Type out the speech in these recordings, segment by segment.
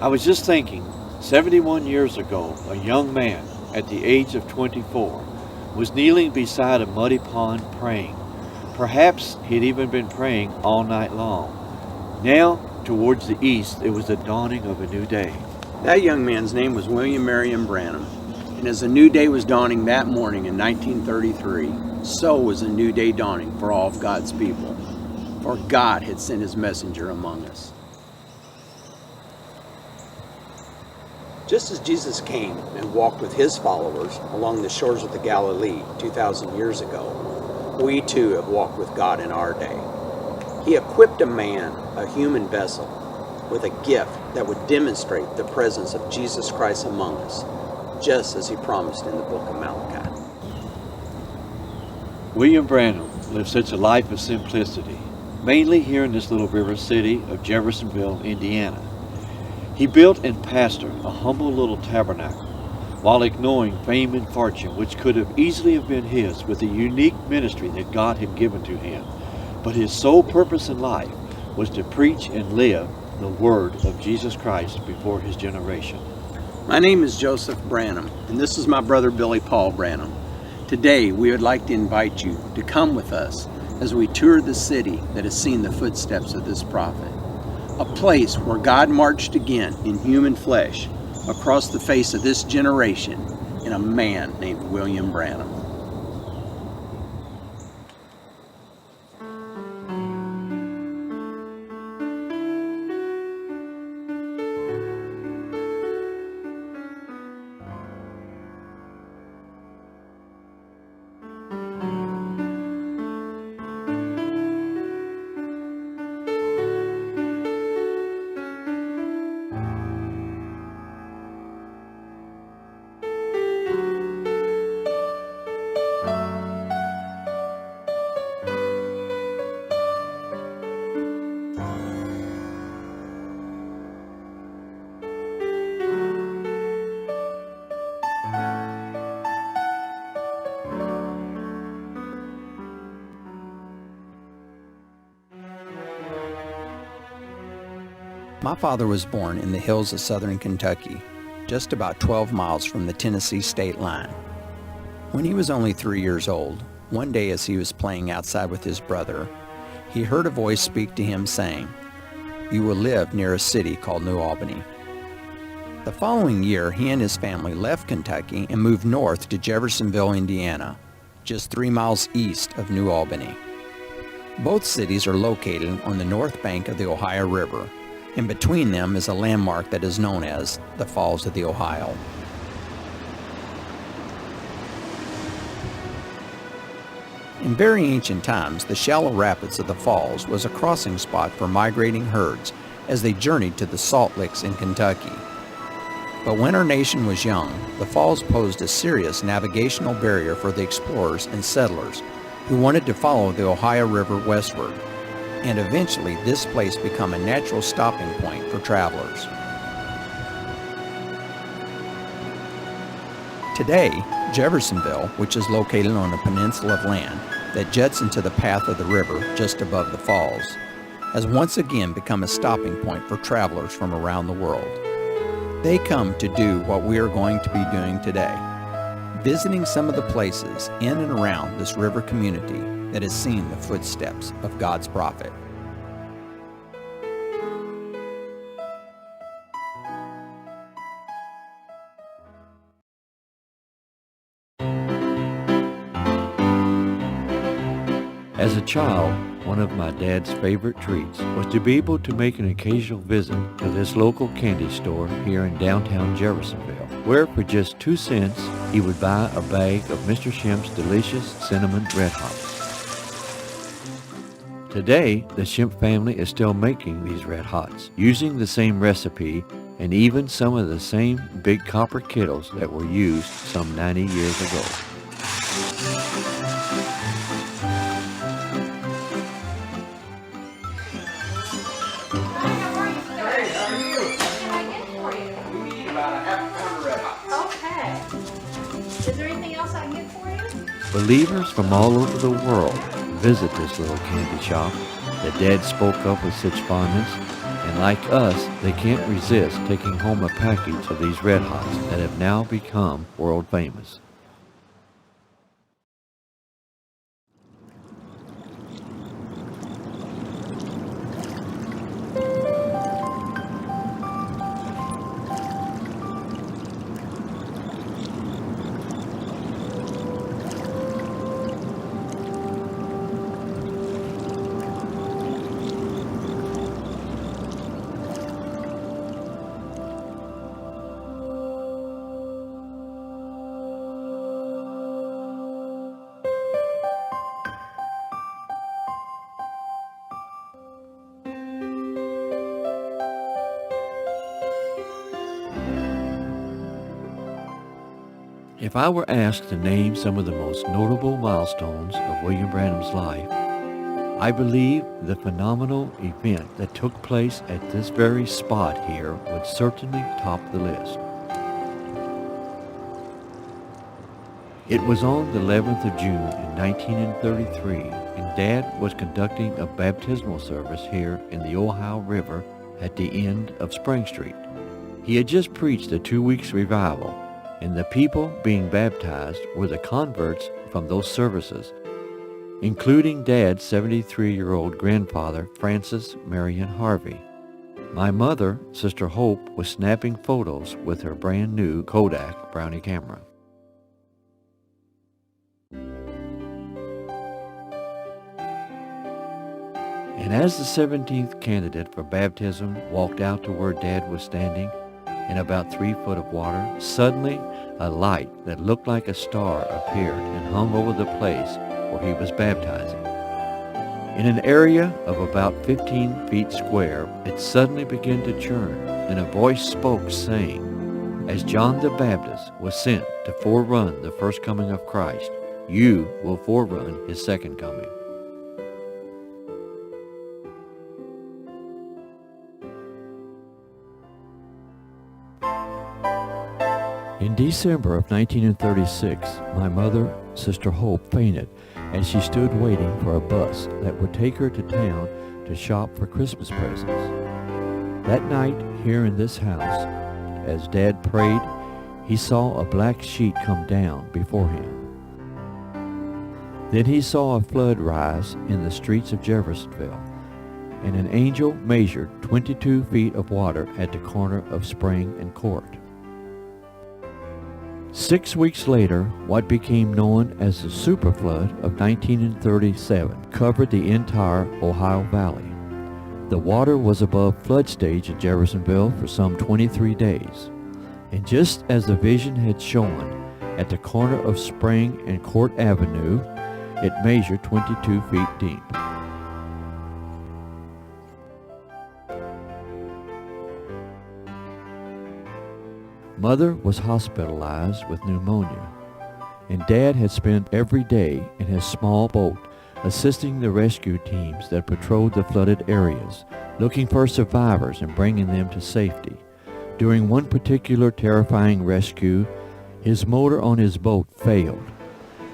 I was just thinking, 71 years ago, a young man at the age of 24 was kneeling beside a muddy pond praying. Perhaps he'd even been praying all night long. Now, towards the east, it was the dawning of a new day. That young man's name was William Branham. And as a new day was dawning that morning in 1933, so was a new day dawning for all of God's people. For God had sent his messenger among us. Just as Jesus came and walked with his followers along the shores of the Galilee 2,000 years ago, we too have walked with God in our day. He equipped a man, a human vessel, with a gift that would demonstrate the presence of Jesus Christ among us, just as he promised in the book of Malachi. William Branham lived such a life of simplicity, mainly here in this little river city of Jeffersonville, Indiana. He built and pastored a humble little tabernacle while ignoring fame and fortune which could have easily have been his with the unique ministry that God had given to him. But his sole purpose in life was to preach and live the word of Jesus Christ before his generation. My name is Joseph Branham, and this is my brother Billy Paul Branham. Today we would like to invite you to come with us as we tour the city that has seen the footsteps of this prophet. A place where God marched again in human flesh across the face of this generation in a man named William Branham. My father was born in the hills of southern Kentucky, just about 12 miles from the Tennessee state line. When he was only 3 years old, one day as he was playing outside with his brother, he heard a voice speak to him saying, "You will live near a city called New Albany." The following year, he and his family left Kentucky and moved north to Jeffersonville, Indiana, just 3 miles east of New Albany. Both cities are located on the north bank of the Ohio River, and between them is a landmark that is known as the Falls of the Ohio. In very ancient times, the shallow rapids of the falls was a crossing spot for migrating herds as they journeyed to the salt licks in Kentucky. But when our nation was young, the falls posed a serious navigational barrier for the explorers and settlers who wanted to follow the Ohio River westward, and eventually this place became a natural stopping point for travelers. Today, Jeffersonville, which is located on a peninsula of land that juts into the path of the river just above the falls, has once again become a stopping point for travelers from around the world. They come to do what we are going to be doing today, visiting some of the places in and around this river community that has seen the footsteps of God's prophet. As a child, one of my dad's favorite treats was to be able to make an occasional visit to this local candy store here in downtown Jeffersonville, where for just 2 cents he would buy a bag of Mr. Schimpf's delicious cinnamon Red Hots. Today, the Schimpf family is still making these Red Hots, using the same recipe and even some of the same big copper kettles that were used some 90 years ago. Believers from all over the world visit this little candy shop that Dad spoke of with such fondness, and And like us, they can't resist taking home a package of these Red Hots that have now become world famous. If I were asked to name some of the most notable milestones of William Branham's life, I believe the phenomenal event that took place at this very spot here would certainly top the list. It was on the 11th of June in 1933, and Dad was conducting a baptismal service here in the Ohio River at the end of Spring Street. He had just preached a 2 weeks revival, and the people being baptized were the converts from those services, including Dad's 73-year-old grandfather, Francis Marion Harvey. My mother, Sister Hope, was snapping photos with her brand new Kodak Brownie camera. And as the 17th candidate for baptism walked out to where Dad was standing, in about 3 foot of water, suddenly a light that looked like a star appeared and hung over the place where he was baptizing. In an area of about 15 feet square, it suddenly began to churn, and a voice spoke, saying, "As John the Baptist was sent to forerun the first coming of Christ, you will forerun his second coming." In December of 1936, my mother, Sister Hope, fainted as she stood waiting for a bus that would take her to town to shop for Christmas presents. That night, here in this house, as Dad prayed, he saw a black sheet come down before him. Then he saw a flood rise in the streets of Jeffersonville, and an angel measured 22 feet of water at the corner of Spring and Court. 6 weeks later, what became known as the superflood of 1937 covered the entire Ohio Valley. The water was above flood stage in Jeffersonville for some 23 days. And just as the vision had shown, at the corner of Spring and Court Avenue, it measured 22 feet deep. Mother was hospitalized with pneumonia, and Dad had spent every day in his small boat assisting the rescue teams that patrolled the flooded areas, looking for survivors and bringing them to safety. During one particular terrifying rescue, his motor on his boat failed,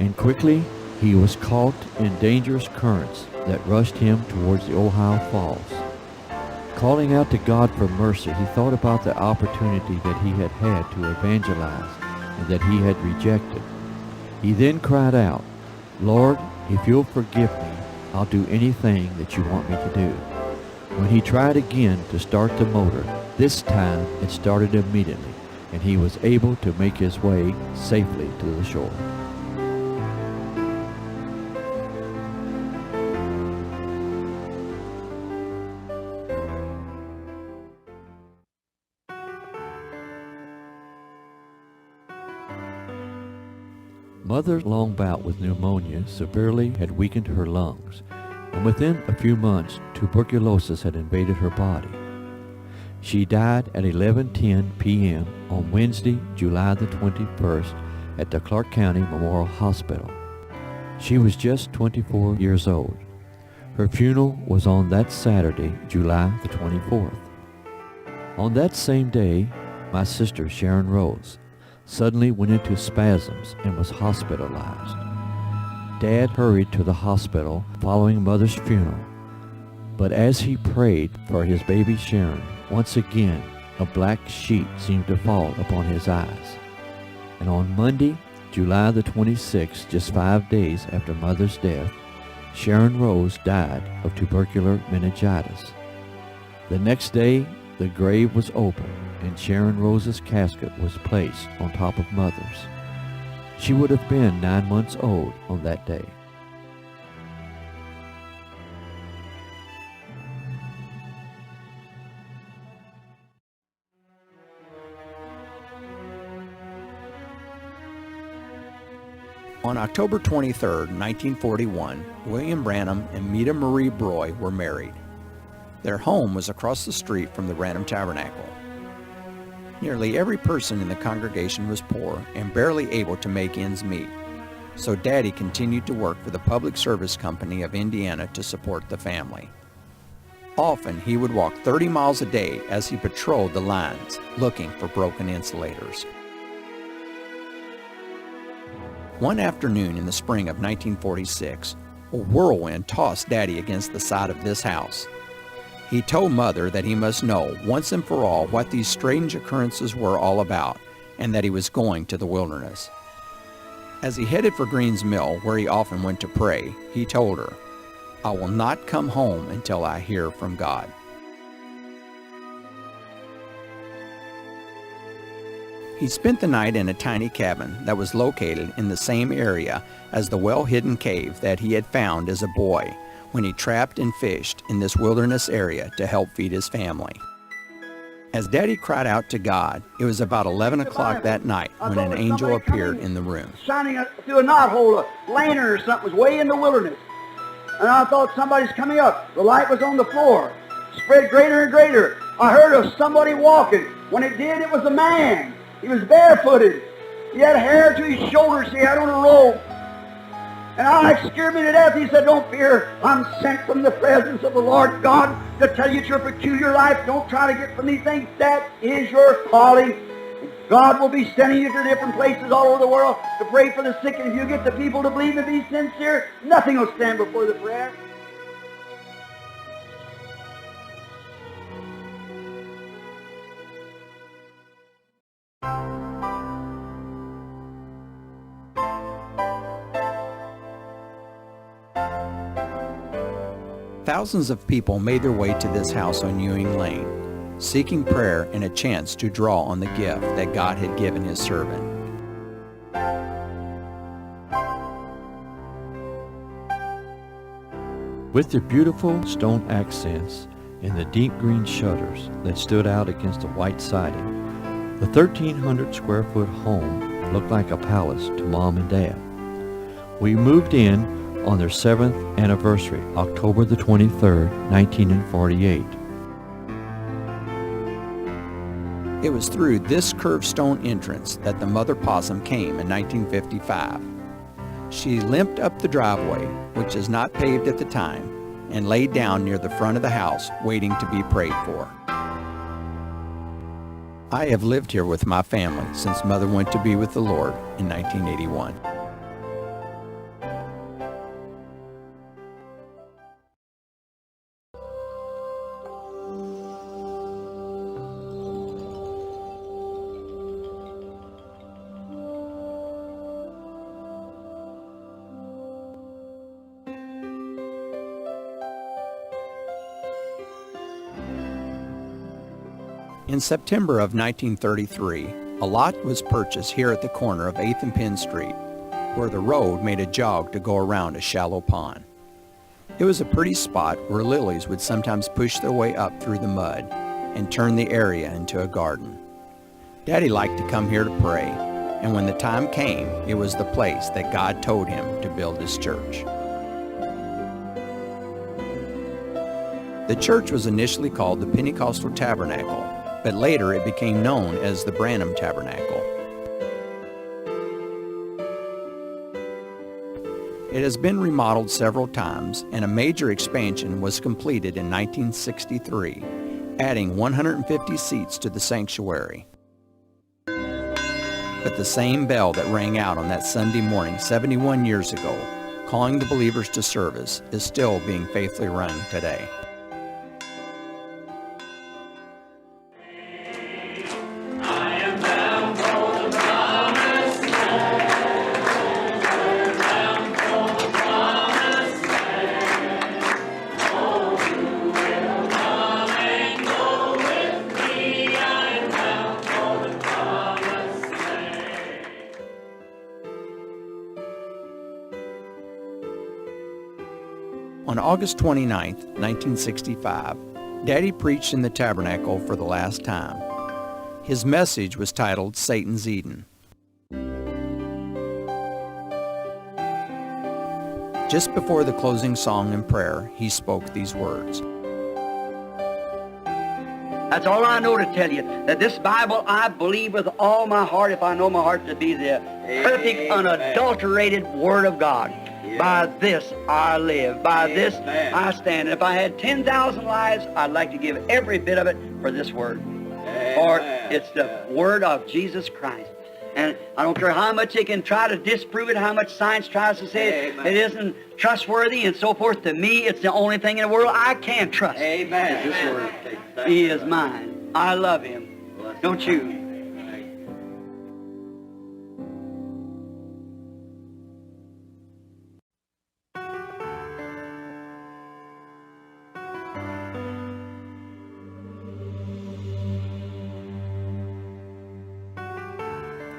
and quickly he was caught in dangerous currents that rushed him towards the Ohio Falls. Calling out to God for mercy, he thought about the opportunity that he had had to evangelize and that he had rejected. He then cried out, "Lord, if you'll forgive me, I'll do anything that you want me to do." When he tried again to start the motor, this time it started immediately, and he was able to make his way safely to the shore. Mother's long bout with pneumonia severely had weakened her lungs, and within a few months, tuberculosis had invaded her body. She died at 11:10 p.m. on Wednesday, July the 21st, at the Clark County Memorial Hospital. She was just 24 years old. Her funeral was on that Saturday, July the 24th. On that same day, my sister Sharon Rose suddenly went into spasms and was hospitalized. Dad hurried to the hospital following Mother's funeral, But as he prayed for his baby Sharon, once again a black sheet seemed to fall upon his eyes. And on Monday, July the 26th, just 5 days after Mother's death, Sharon Rose died of tubercular meningitis. The next day, the grave was opened, and Sharon Rose's casket was placed on top of Mother's. She would have been 9 months old on that day. On October 23, 1941, William Branham and Meta Marie Broy were married. Their home was across the street from the Branham Tabernacle. Nearly every person in the congregation was poor and barely able to make ends meet, so Daddy continued to work for the Public Service Company of Indiana to support the family. Often he would walk 30 miles a day as he patrolled the lines, looking for broken insulators. One afternoon in the spring of 1946, a whirlwind tossed Daddy against the side of this house. He told Mother that he must know once and for all what these strange occurrences were all about, and that he was going to the wilderness. As he headed for Green's Mill, where he often went to pray, he told her, "I will not come home until I hear from God." He spent the night in a tiny cabin that was located in the same area as the well-hidden cave that he had found as a boy when he trapped and fished in this wilderness area to help feed his family. As Daddy cried out to God, it was about 11 o'clock that night when an angel appeared in the room. Shining through a knothole, a lantern or something was way in the wilderness. And I thought somebody's coming up. The light was on the floor, spread greater and greater. I heard of somebody walking. When it did, it was a man. He was barefooted. He had hair to his shoulders. He had on a robe. And I scared me to death. He said, "Don't fear. I'm sent from the presence of the Lord God to tell you it's your peculiar life. Don't try to get from these things. That is your calling. God will be sending you to different places all over the world to pray for the sick. And if you get the people to believe and be sincere, nothing will stand before the prayer." Thousands of people made their way to this house on Ewing Lane, seeking prayer and a chance to draw on the gift that God had given His servant. With their beautiful stone accents and the deep green shutters that stood out against the white siding, the 1,300 square foot home looked like a palace to Mom and Dad. We moved in on their 7th anniversary, October the 23rd, 1948. It was through this curved stone entrance that the Mother Possum came in 1955. She limped up the driveway, which is not paved at the time, and laid down near the front of the house, waiting to be prayed for. I have lived here with my family since Mother went to be with the Lord in 1981. In September of 1933, a lot was purchased here at the corner of 8th and Penn Street, where the road made a jog to go around a shallow pond. It was a pretty spot where lilies would sometimes push their way up through the mud and turn the area into a garden. Daddy liked to come here to pray, and when the time came, it was the place that God told him to build His church. The church was initially called the Pentecostal Tabernacle, but later it became known as the Branham Tabernacle. It has been remodeled several times, and a major expansion was completed in 1963, adding 150 seats to the sanctuary. But the same bell that rang out on that Sunday morning 71 years ago, calling the believers to service, is still being faithfully rung today. On August 29, 1965, Daddy preached in the Tabernacle for the last time. His message was titled Satan's Eden. Just before the closing song and prayer, he spoke these words. That's all I know to tell you, that this Bible I believe with all my heart, if I know my heart to be the perfect, unadulterated Word of God. By this I live. By this I stand. If I had 10,000 lives, I'd like to give every bit of it for this Word. For it's the Word of Jesus Christ. And I don't care how much they can try to disprove it, how much science tries to say it isn't trustworthy and so forth. To me, it's the only thing in the world I can trust. Amen. This Word. He is mine. I love Him. Don't you?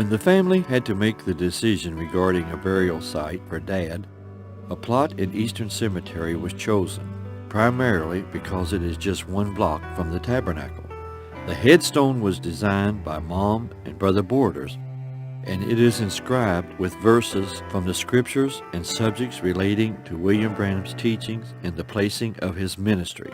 When the family had to make the decision regarding a burial site for Dad, a plot in Eastern Cemetery was chosen, primarily because it is just one block from the Tabernacle. The headstone was designed by Mom and Brother Borders, and it is inscribed with verses from the Scriptures and subjects relating to William Branham's teachings and the placing of his ministry.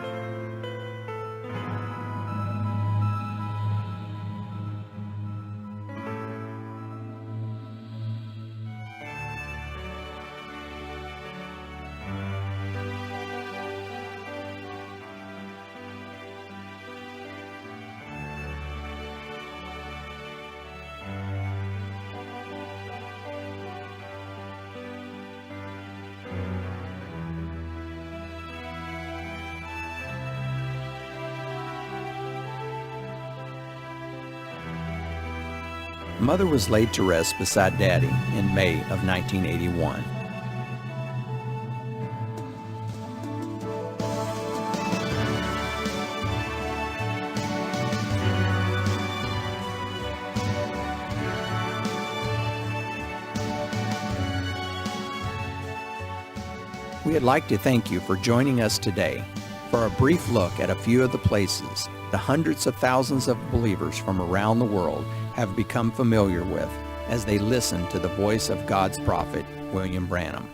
Mother was laid to rest beside Daddy in May of 1981. We'd like to thank you for joining us today for a brief look at a few of the places the hundreds of thousands of believers from around the world have become familiar with as they listen to the voice of God's prophet, William Branham.